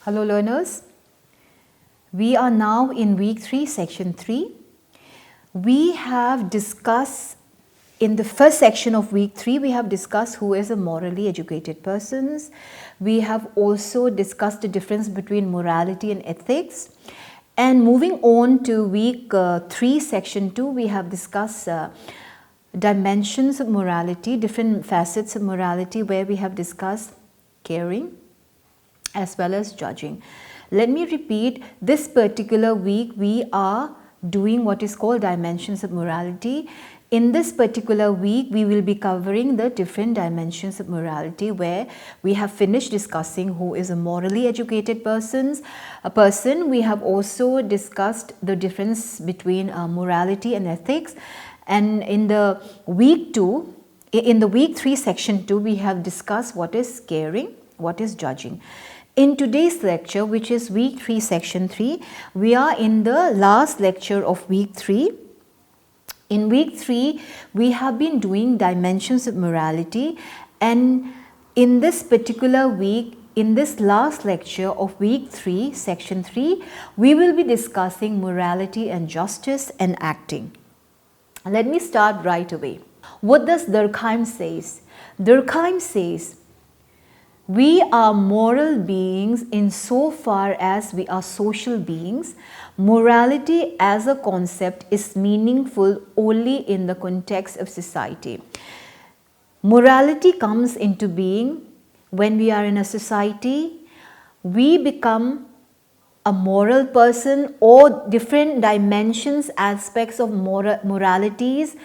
Hello learners, we are now in week 3, section 3. We have discussed in the first section of week 3, we have discussed who is a morally educated person. We have also discussed the difference between morality and ethics. And moving on to week 3, section 2, we have discussed dimensions of morality, different facets of morality, where we have discussed caring as well as judging. Let me repeat, this particular week we are doing what is called dimensions of morality. In this particular week, we will be covering the different dimensions of morality, where we have finished discussing who is a morally educated person. We have also discussed the difference between morality and ethics. And in the week 3, section 2, we have discussed what is caring, what is judging. In today's lecture, which is week 3, section 3, we are in the last lecture of week 3. In week 3, we have been doing dimensions of morality, and in this particular week, in this last lecture of week 3, section 3, we will be discussing morality and justice and acting. Let me start right away. What does Durkheim says? Durkheim says, we are moral beings insofar as we are social beings. Morality as a concept is meaningful only in the context of society. Morality comes into being when we are in a society. We become a moral person, or different dimensions, aspects of moralities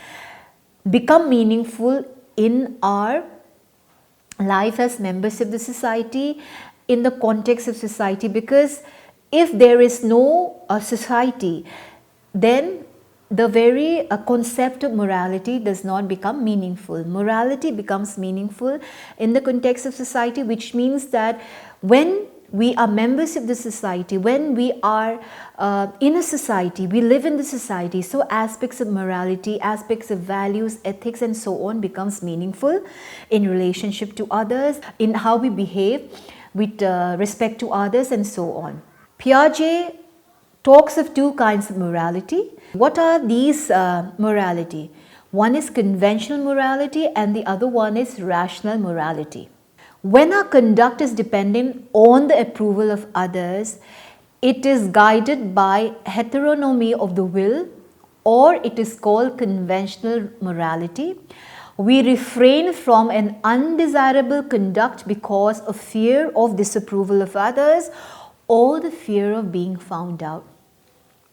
become meaningful in our life as members of the society, in the context of society, because if there is no society, then the very concept of morality does not become meaningful. Morality becomes meaningful in the context of society, which means that when we are members of the society, when we are in a society, we live in the society, so aspects of morality, aspects of values, ethics and so on becomes meaningful in relationship to others, in how we behave with respect to others and so on. Piaget talks of two kinds of morality. What are these morality? One is conventional morality and the other one is rational morality. When our conduct is dependent on the approval of others, it is guided by heteronomy of the will, or it is called conventional morality. We refrain from an undesirable conduct because of fear of disapproval of others or the fear of being found out.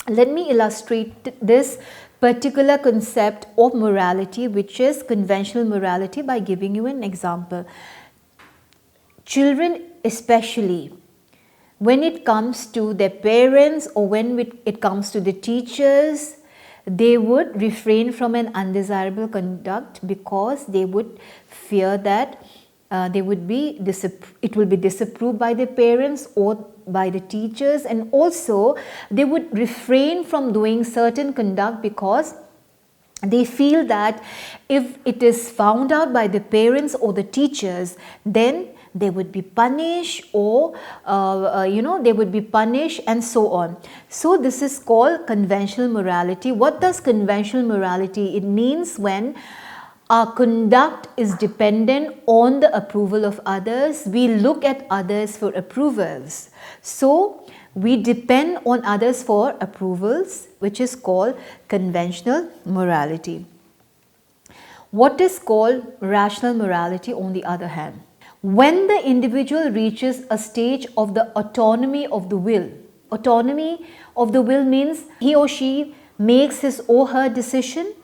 Let me illustrate this particular concept of morality, which is conventional morality, by giving you an example. Children especially, when it comes to their parents or when it comes to the teachers, they would refrain from an undesirable conduct because they would fear that it will be disapproved by their parents or by the teachers, and also they would refrain from doing certain conduct because they feel that if it is found out by the parents or the teachers, then they would be punished, or they would be punished and so on. So this is called conventional morality. What does conventional morality? It means when our conduct is dependent on the approval of others. We look at others for approvals. So we depend on others for approvals, which is called conventional morality. What is called rational morality, on the other hand? When the individual reaches a stage of the autonomy of the will. Autonomy of the will means he or she makes his or her decision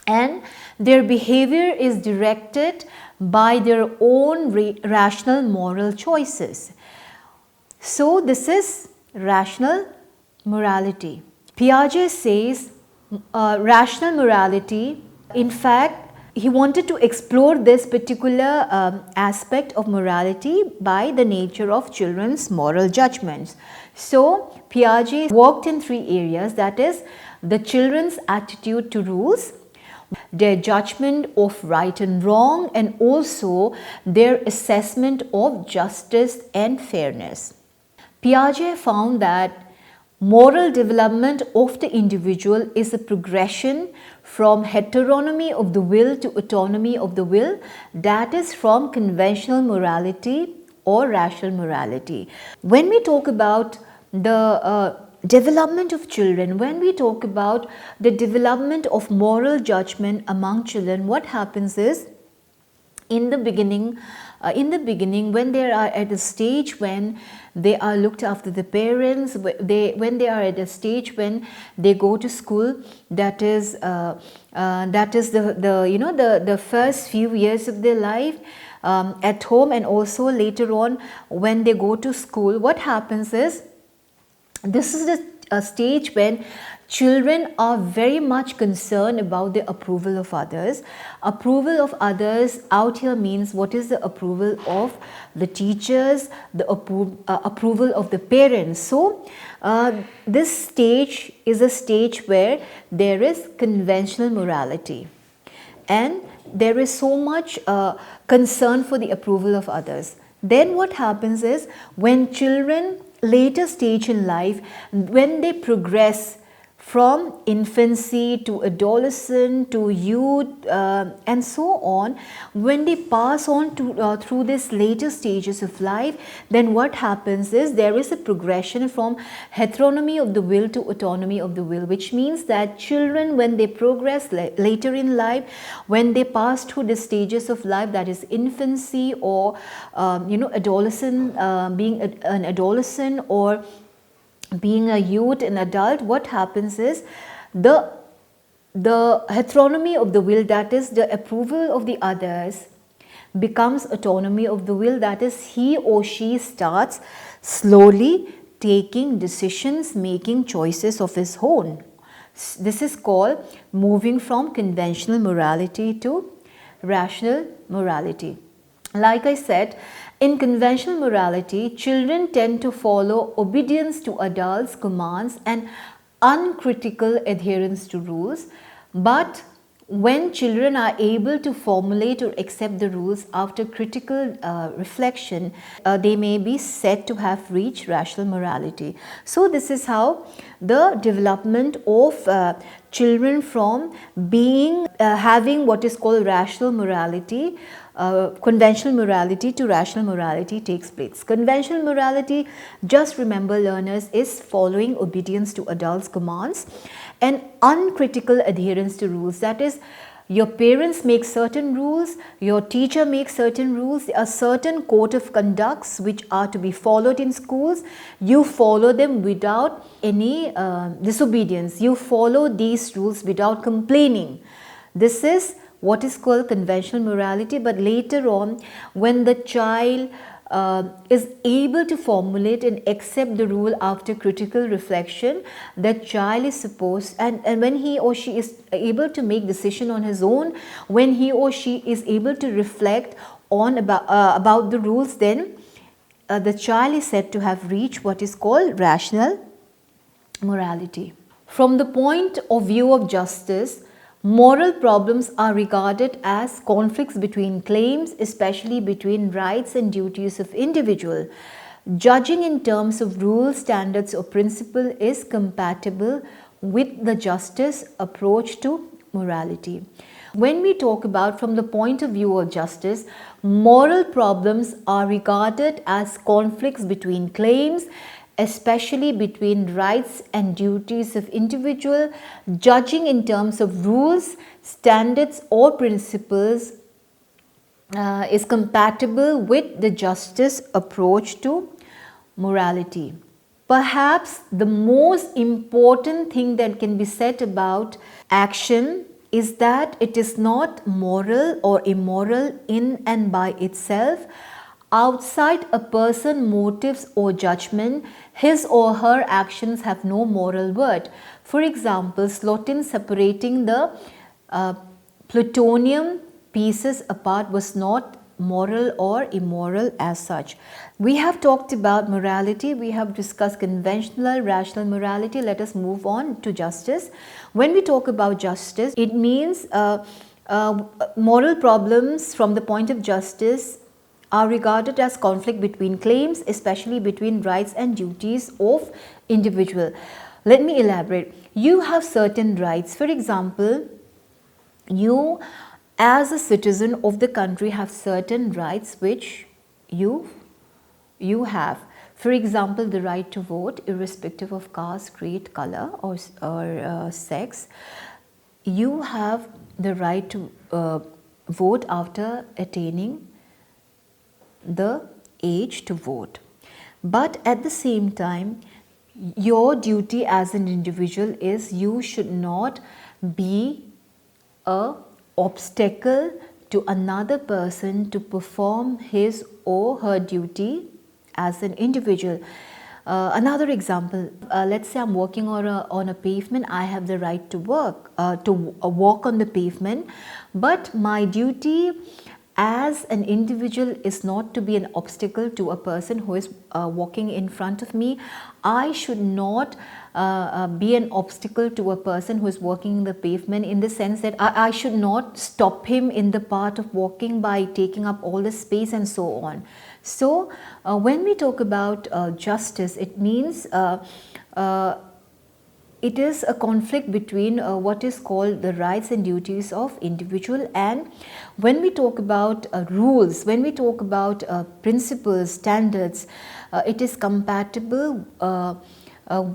and their behavior is directed by their own rational moral choices. So this is rational morality. Piaget says rational morality, in fact, he wanted to explore this particular aspect of morality by the nature of children's moral judgments. So Piaget worked in 3 areas, that is the children's attitude to rules, their judgment of right and wrong, and also their assessment of justice and fairness. Piaget found that moral development of the individual is a progression from heteronomy of the will to autonomy of the will, that is from conventional morality or rational morality. When we talk about the development of children, when we talk about the development of moral judgment among children, what happens is, in the beginning when they are at a stage when they are looked after the parents, when they are at a stage when they go to school, that is the first few years of their life at home, and also later on when they go to school, what happens is, this is a stage when children are very much concerned about the approval of others. Approval of others out here means, what is the approval of the teachers, the approval of the parents. So this stage is a stage where there is conventional morality and there is so much concern for the approval of others. Then what happens is, when children later stage in life, when they progress from infancy to adolescent to youth and so on, when they pass on to through these later stages of life, then what happens is, there is a progression from heteronomy of the will to autonomy of the will, which means that children, when they progress later in life, when they pass through the stages of life, that is infancy or adolescent, being an adolescent or being a youth and adult, what happens is, the heteronomy of the will, that is the approval of the others, becomes autonomy of the will, that is he or she starts slowly taking decisions, making choices of his own. This is called moving from conventional morality to rational morality. Like I said, in conventional morality, children tend to follow obedience to adults' commands and uncritical adherence to rules. But when children are able to formulate or accept the rules after critical reflection, they may be said to have reached rational morality. So this is how the development of children from being having what is called rational morality, conventional morality to rational morality takes place. Conventional morality, just remember learners, is following obedience to adults' commands and uncritical adherence to rules. That is, your parents make certain rules, your teacher makes certain rules, there are certain code of conducts which are to be followed in schools. You follow them without any disobedience. You follow these rules without complaining. This is what is called conventional morality. But later on, when the child is able to formulate and accept the rule after critical reflection, the child is supposed, and when he or she is able to make decision on his own, when he or she is able to reflect on about the rules, then the child is said to have reached what is called rational morality. From the point of view of justice, moral problems are regarded as conflicts between claims, especially between rights and duties of individual. Judging in terms of rules, standards or principle is compatible with the justice approach to morality. When we talk about from the point of view of justice, moral problems are regarded as conflicts between claims, especially between rights and duties of individual. Judging in terms of rules, standards or principles is compatible with the justice approach to morality. Perhaps the most important thing that can be said about action is that it is not moral or immoral in and by itself. Outside a person's motives or judgment, his or her actions have no moral worth. For example, Slotin separating the plutonium pieces apart was not moral or immoral as such. We have talked about morality, we have discussed conventional, rational morality. Let us move on to justice. When we talk about justice, it means moral problems from the point of justice are regarded as conflict between claims, especially between rights and duties of individual. Let me elaborate. You have certain rights. For example, you as a citizen of the country have certain rights which you have. For example, the right to vote irrespective of caste, creed, color or sex. You have the right to vote after attaining the age to vote. But at the same time, your duty as an individual is you should not be a obstacle to another person to perform his or her duty as an individual. Another example, let's say I'm walking on a pavement. I have the right to walk on the pavement, but my duty as an individual is not to be an obstacle to a person who is walking in front of me. I should not be an obstacle to a person who is walking in the pavement, in the sense that I should not stop him in the path of walking by taking up all the space and so on. So when we talk about justice, it means it is a conflict between what is called the rights and duties of individual. And when we talk about rules, when we talk about principles, standards, it is compatible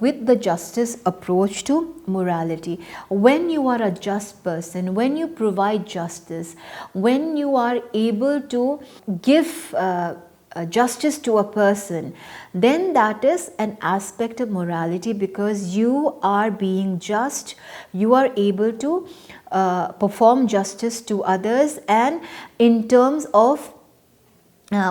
with the justice approach to morality. When you are a just person, when you provide justice, when you are able to give justice to a person, then that is an aspect of morality, because you are being just, you are able to perform justice to others. And in terms of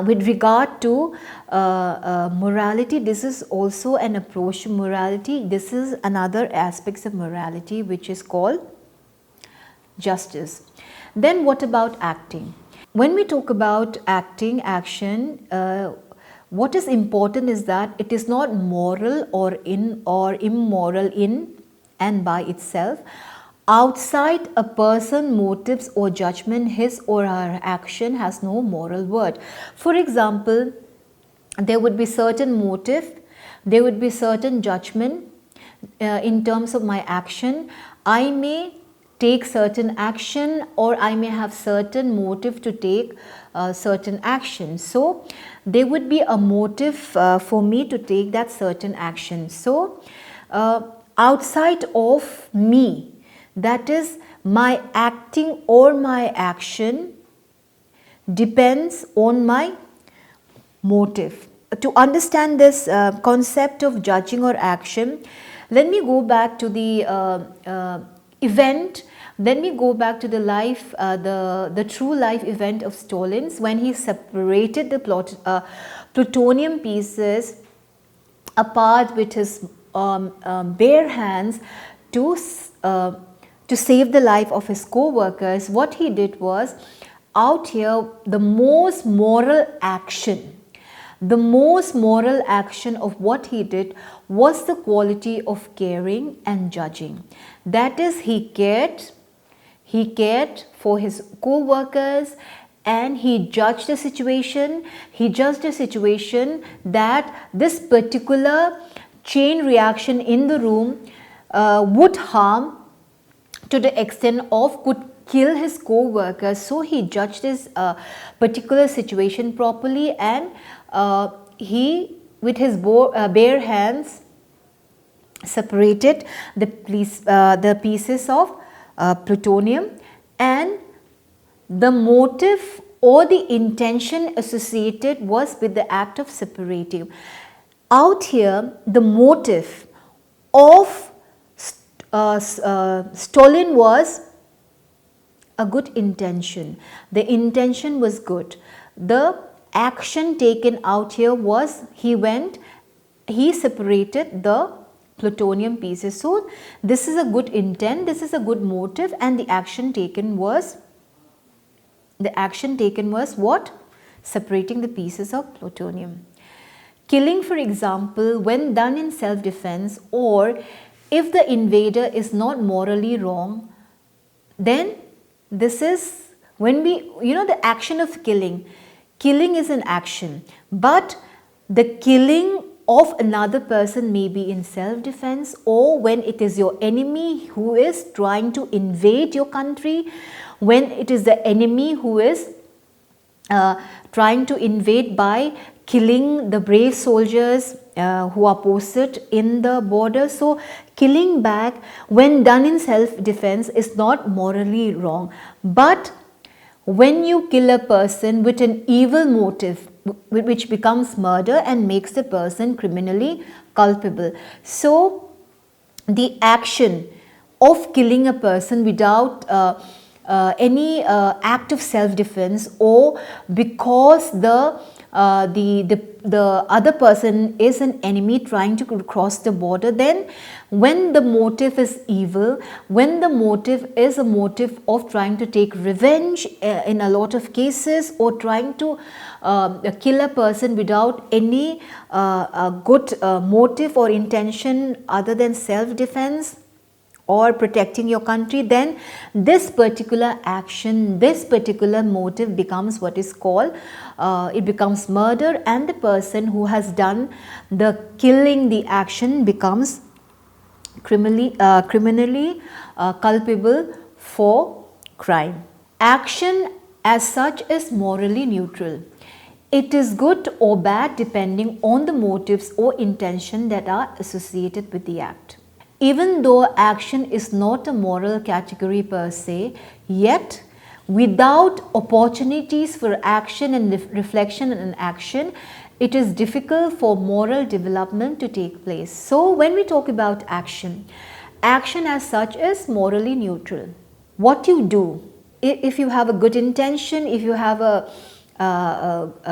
with regard to morality, this is also an approach to morality. This is another aspects of morality which is called justice. Then what about acting? When we talk about acting, action, what is important is that it is not moral or immoral in and by itself. Outside a person's motives or judgment, his or her action has no moral worth. For example, there would be certain motive, there would be certain judgment in terms of my action. I may take certain action, or I may have certain motive to take certain action. So there would be a motive for me to take that certain action. So outside of me, that is, my acting or my action depends on my motive. To understand this concept of judging or action, let me go back to the event. Then we go back to the life, the true life event of Stalin's, when he separated the plutonium pieces apart with his bare hands to save the life of his co-workers. What he did was, out here, the most moral action of what he did was the quality of caring and judging. That is, he cared for his co-workers, and he judged the situation. He judged the situation that this particular chain reaction in the room would harm to the extent of could kill his co-workers. So he judged this particular situation properly, and he, with his bare hands, separated the pieces of plutonium. And the motive or the intention associated was with the act of separating. Out here, the motive of Stalin was a good intention. The intention was good. The action taken out here was he separated the plutonium pieces. So this is a good intent, this is a good motive, and the action taken was what? Separating the pieces of plutonium. Killing, for example, when done in self-defense, or if the invader is not morally wrong, then this is when the action of killing, killing is an action, but the killing of another person may be in self-defense, or when it is your enemy who is trying to invade your country, when it is the enemy who is trying to invade by killing the brave soldiers who are posted in the border. So killing back when done in self-defense is not morally wrong, but when you kill a person with an evil motive, which becomes murder and makes the person criminally culpable. So the action of killing a person without any act of self-defense, or because the other person is an enemy trying to cross the border, then when the motive is evil, when the motive is a motive of trying to take revenge in a lot of cases, or trying to kill a person without any good motive or intention other than self-defense or protecting your country, then this particular action, this particular motive becomes what is called, it becomes murder, and the person who has done the killing, the action, becomes criminally culpable for crime. Action as such is morally neutral. It is good or bad depending on the motives or intention that are associated with the act. Even though action is not a moral category per se, yet without opportunities for action and reflection and action, it is difficult for moral development to take place. So when we talk about action, action as such is morally neutral. What you do, if you have a good intention, if you have a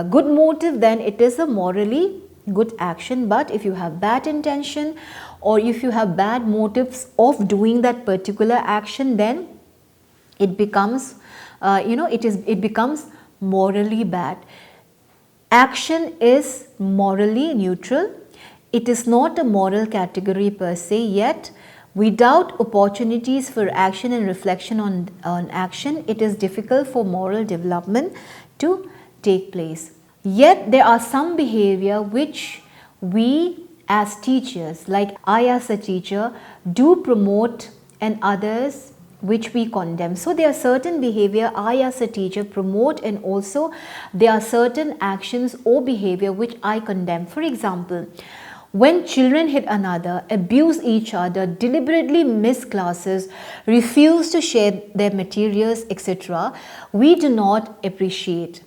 good motive, then it is a morally good action. But if you have bad intention, or if you have bad motives of doing that particular action, then it becomes it becomes morally bad. Action is morally neutral. It is not a moral category per se, yet without opportunities for action and reflection on action, it is difficult for moral development to take place. Yet there are some behavior which we as teachers, like I as a teacher, do promote, and others which we condemn. So there are certain behavior I as a teacher promote, and also there are certain actions or behavior which I condemn. For example, when children hit another, abuse each other, deliberately miss classes, refuse to share their materials, etc., we do not appreciate.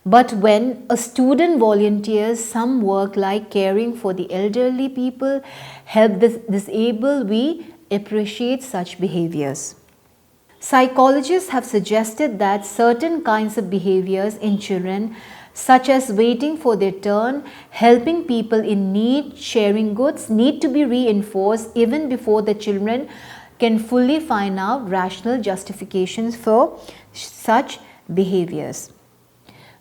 But when a student volunteers some work like caring for the elderly people, help the disabled, we appreciate such behaviors. Psychologists have suggested that certain kinds of behaviors in children, such as waiting for their turn, helping people in need, sharing goods, need to be reinforced even before the children can fully find out rational justifications for such behaviors.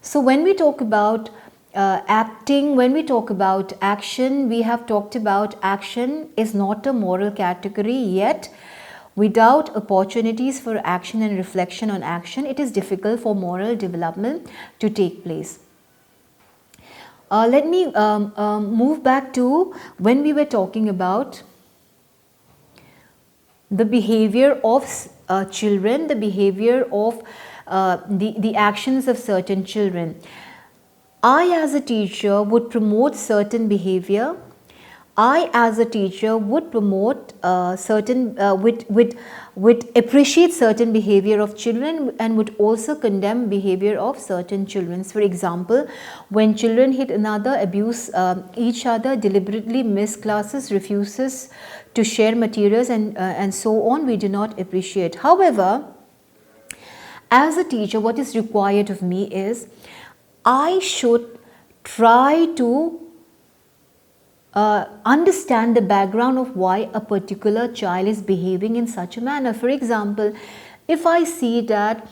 So when we talk about acting, when we talk about action, we have talked about action is not a moral category, yet without opportunities for action and reflection on action, it is difficult for moral development to take place. Let me move back to when we were talking about the behavior of children, the behavior of the actions of certain children. I as a teacher would promote certain behavior. I as a teacher would promote would appreciate certain behavior of children, and would also condemn behavior of certain children. For example, when children hit another, abuse each other, deliberately miss classes, refuses to share materials, and so on, we do not appreciate. However, as a teacher, what is required of me is I should try to understand the background of why a particular child is behaving in such a manner. For example, if I see that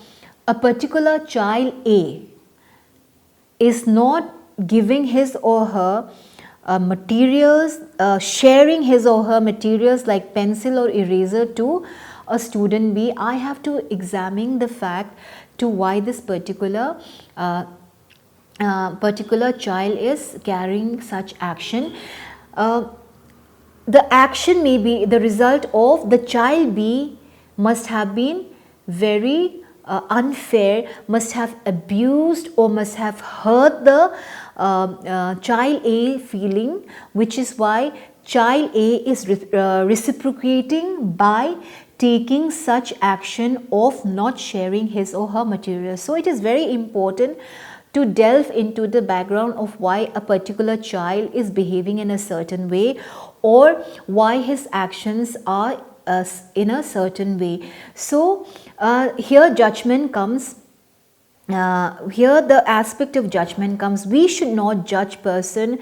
a particular child A is not giving his or her materials, sharing his or her materials like pencil or eraser to a student B, I have to examine the fact to why this particular particular child is carrying such action, the action may be the result of the child B must have been very unfair, must have abused or must have hurt the child A feeling, which is why child A is reciprocating by taking such action of not sharing his or her material. So it is very important to delve into the background of why a particular child is behaving in a certain way, or why his actions are in a certain way. So here judgment comes. Here the aspect of judgment comes. We should not judge person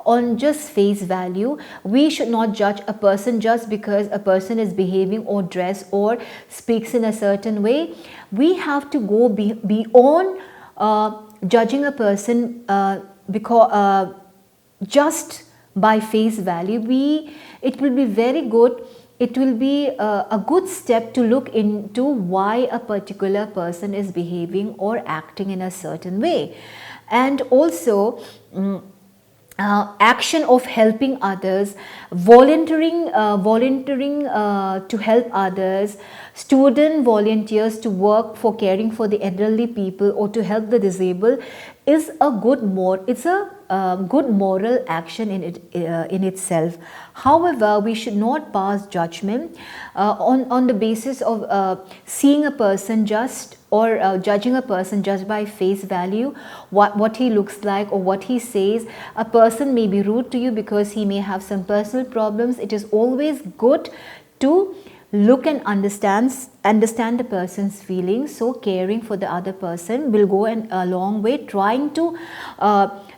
on just face value. We should not judge a person just because a person is behaving or dress or speaks in a certain way. We have to go beyond judging a person because just by face value. It will be very good, it will be a good step to look into why a particular person is behaving or acting in a certain way. And also action of helping others, volunteering to help others, student volunteers to work for caring for the elderly people or to help the disabled is a good good moral action in itself. However, we should not pass judgment on the basis of seeing a person just or judging a person just by face value, what he looks like or what he says. A person may be rude to you because he may have some personal problems. It is always good to look and understand the person's feelings. So caring for the other person will go a long way, trying to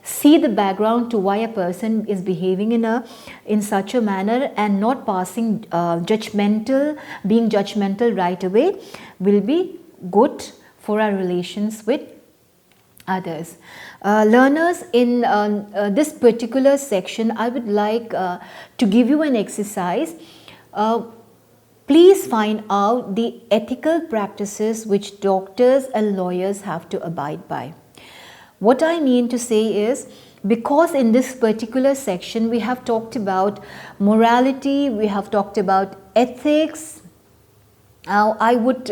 see the background to why a person is behaving in such a manner, and not passing being judgmental right away will be good for our relations with others. Learners, in this particular section, I would like to give you an exercise. Please find out the ethical practices which doctors and lawyers have to abide by. What I mean to say is, because in this particular section we have talked about morality, we have talked about ethics. I would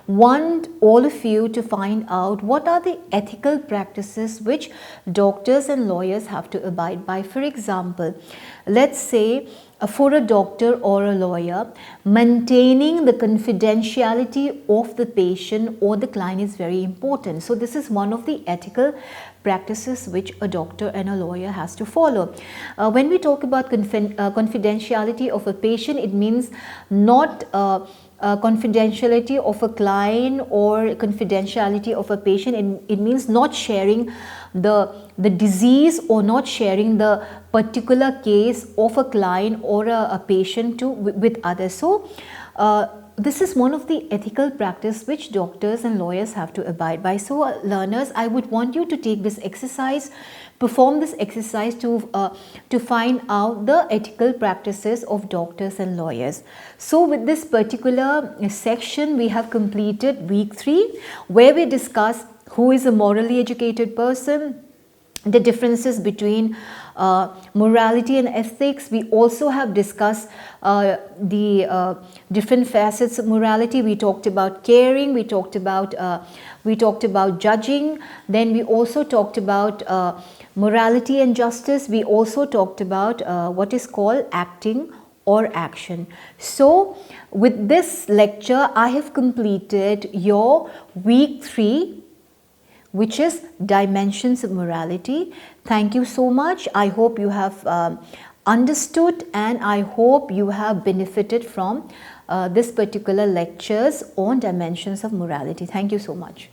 want all of you to find out what are the ethical practices which doctors and lawyers have to abide by. For example, let's say for a doctor or a lawyer, maintaining the confidentiality of the patient or the client is very important. So this is one of the ethical practices which a doctor and a lawyer has to follow. When we talk about confidentiality of a patient, it means not confidentiality of a client or confidentiality of a patient. It means not sharing the disease or not sharing the particular case of a client or a patient with others. So this is one of the ethical practice which doctors and lawyers have to abide by. So learners, I would want you to take this exercise, perform this exercise to find out the ethical practices of doctors and lawyers. So with this particular section, we have completed week 3, where we discuss who is a morally educated person, the differences between morality and ethics. We also have discussed the different facets of morality. We talked about caring, we talked about judging, then we also talked about morality and justice. We also talked about what is called acting or action. So with this lecture, I have completed your week 3, which is dimensions of morality. Thank you so much. I hope you have understood, and I hope you have benefited from this particular lectures on dimensions of morality. Thank you so much.